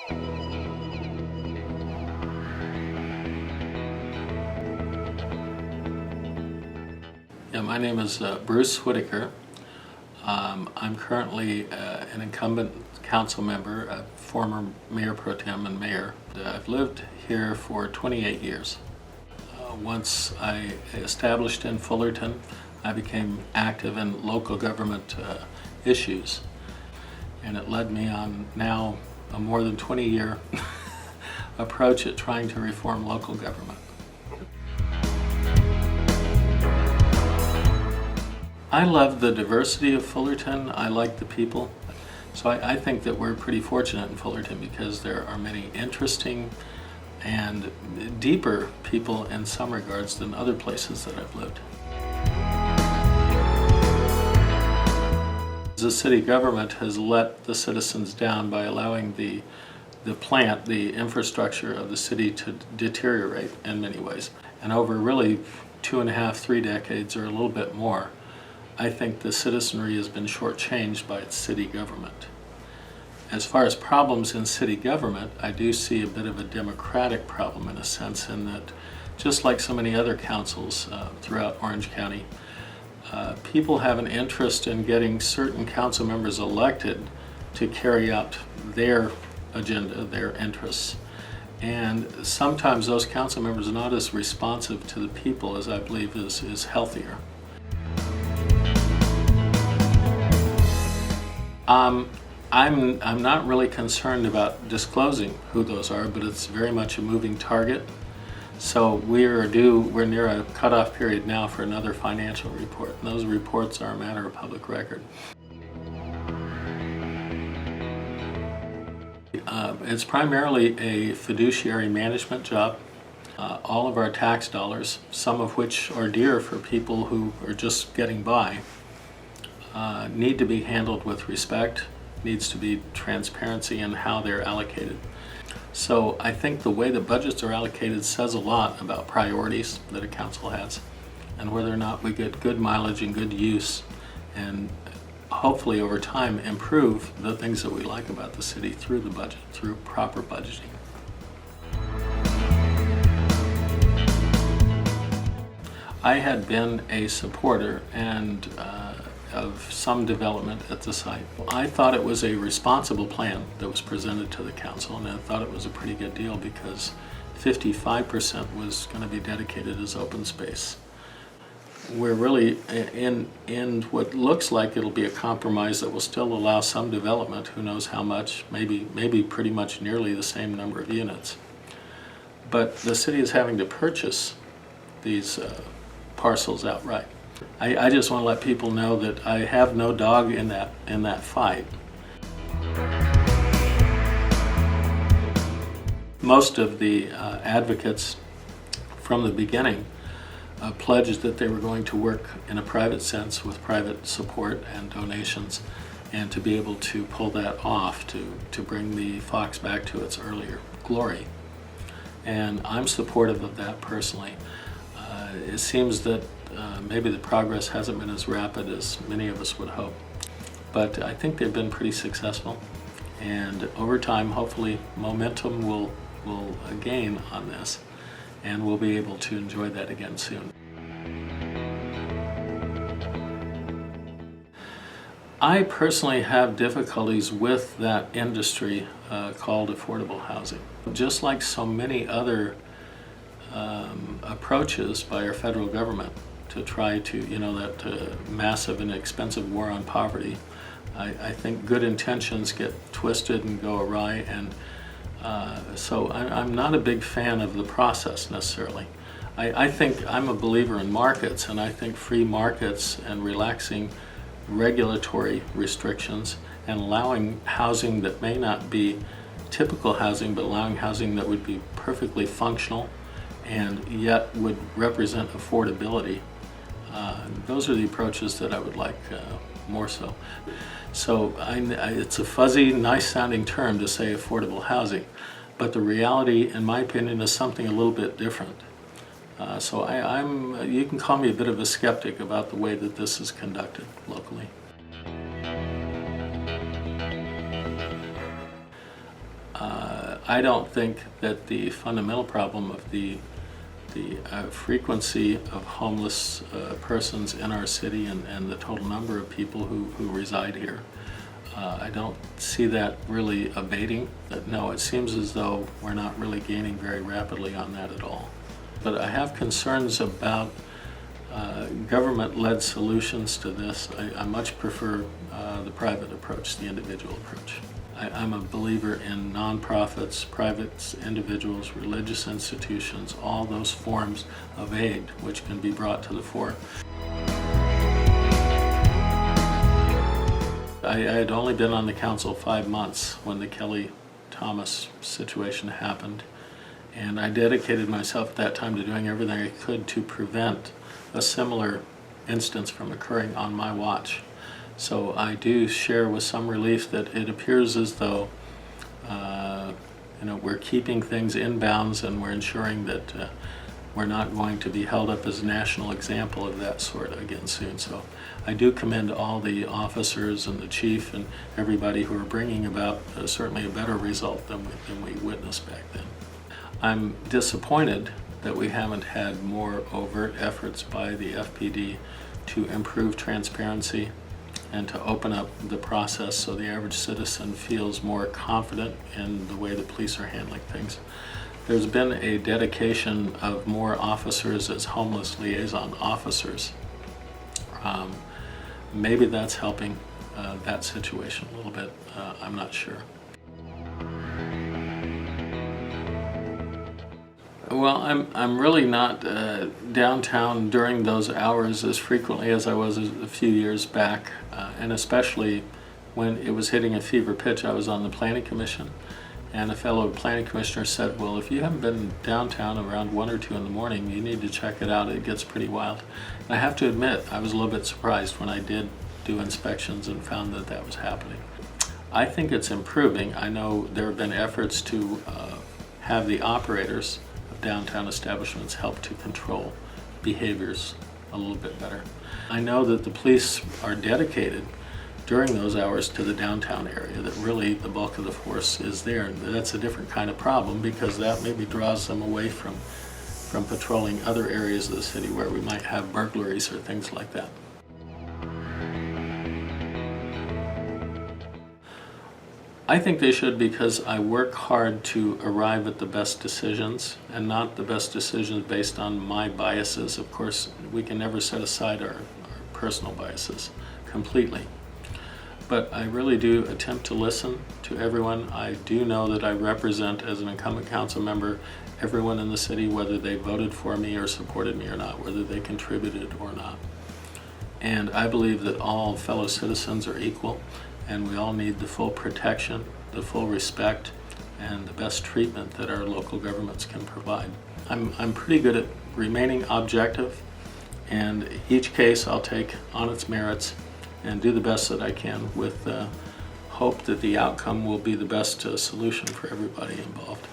Yeah, my name is Bruce Whitaker. I'm currently an incumbent council member, a former mayor pro tem and mayor. I've lived here for 28 years. Once I established in Fullerton, I became active in local government issues, and it led me on now a more than 20-year approach at trying to reform local government. I love the diversity of Fullerton. I like the people. So I think that we're pretty fortunate in Fullerton because there are many interesting and deeper people in some regards than other places that I've lived. The city government has let the citizens down by allowing the infrastructure of the city to deteriorate in many ways. And over really 2.5, 3 decades or a little bit more, I think the citizenry has been shortchanged by its city government. As far as problems in city government, I do see a bit of a democratic problem in a sense, in that just like so many other councils throughout Orange County, people have an interest in getting certain council members elected to carry out their agenda, their interests. And sometimes those council members are not as responsive to the people as I believe is healthier. I'm not really concerned about disclosing who those are, but it's very much a moving target. So we're near a cutoff period now for another financial report, and those reports are a matter of public record. It's primarily a fiduciary management job. All of our tax dollars, some of which are dear for people who are just getting by, need to be handled with respect, needs to be transparency in how they're allocated. So I think the way the budgets are allocated says a lot about priorities that a council has and whether or not we get good mileage and good use, and hopefully over time improve the things that we like about the city through the budget, through proper budgeting. I had been a supporter and of some development at the site. I thought it was a responsible plan that was presented to the council, and I thought it was a pretty good deal because 55% was going to be dedicated as open space. We're really in what looks like it'll be a compromise that will still allow some development, who knows how much, maybe pretty much nearly the same number of units. But the city is having to purchase these parcels outright. I just want to let people know that I have no dog in that fight. Most of the advocates from the beginning pledged that they were going to work in a private sense with private support and donations, and to be able to pull that off to bring the Fox back to its earlier glory. And I'm supportive of that personally. It seems that maybe the progress hasn't been as rapid as many of us would hope, but I think they've been pretty successful, and over time hopefully momentum will gain on this, and we'll be able to enjoy that again soon. I personally have difficulties with that industry called affordable housing. Just like so many other approaches by our federal government to try to, that massive and expensive war on poverty, I think good intentions get twisted and go awry, and so I'm not a big fan of the process necessarily. I think I'm a believer in markets, and I think free markets and relaxing regulatory restrictions and allowing housing that may not be typical housing, but allowing housing that would be perfectly functional and yet would represent affordability. Those are the approaches that I would like more so. So it's a fuzzy, nice sounding term to say affordable housing, but the reality, in my opinion, is something a little bit different. So you can call me a bit of a skeptic about the way that this is conducted locally. I don't think that the fundamental problem of the frequency of homeless persons in our city and the total number of people who reside here, I don't see that really abating. No, it seems as though we're not really gaining very rapidly on that at all. But I have concerns about government-led solutions to this. I much prefer the private approach, the individual approach. I'm a believer in nonprofits, private individuals, religious institutions, all those forms of aid which can be brought to the fore. I had only been on the council 5 months when the Kelly Thomas situation happened, and I dedicated myself at that time to doing everything I could to prevent a similar instance from occurring on my watch. So I do share with some relief that it appears as though we're keeping things in bounds, and we're ensuring that we're not going to be held up as a national example of that sort again soon. So I do commend all the officers and the chief and everybody who are bringing about certainly a better result than we witnessed back then. I'm disappointed that we haven't had more overt efforts by the FPD to improve transparency and to open up the process so the average citizen feels more confident in the way the police are handling things. There's been a dedication of more officers as homeless liaison officers. Maybe that's helping that situation a little bit. I'm not sure. Well, I'm really not downtown during those hours as frequently as I was a few years back, and especially when it was hitting a fever pitch. I was on the Planning Commission, and a fellow planning commissioner said, well, if you haven't been downtown around 1 or 2 in the morning, you need to check it out. It gets pretty wild. And I have to admit, I was a little bit surprised when I did do inspections and found that that was happening. I think it's improving. I know there have been efforts to have the operators of downtown establishments help to control behaviors a little bit better. I know that the police are dedicated during those hours to the downtown area, that really the bulk of the force is there. That's a different kind of problem, because that maybe draws them away from patrolling other areas of the city where we might have burglaries or things like that. I think they should, because I work hard to arrive at the best decisions, and not the best decisions based on my biases. Of course, we can never set aside our personal biases completely. But I really do attempt to listen to everyone. I do know that I represent, as an incumbent council member, everyone in the city, whether they voted for me or supported me or not, whether they contributed or not. And I believe that all fellow citizens are equal, and we all need the full protection, the full respect, and the best treatment that our local governments can provide. I'm pretty good at remaining objective, and each case I'll take on its merits and do the best that I can, with hope that the outcome will be the best solution for everybody involved.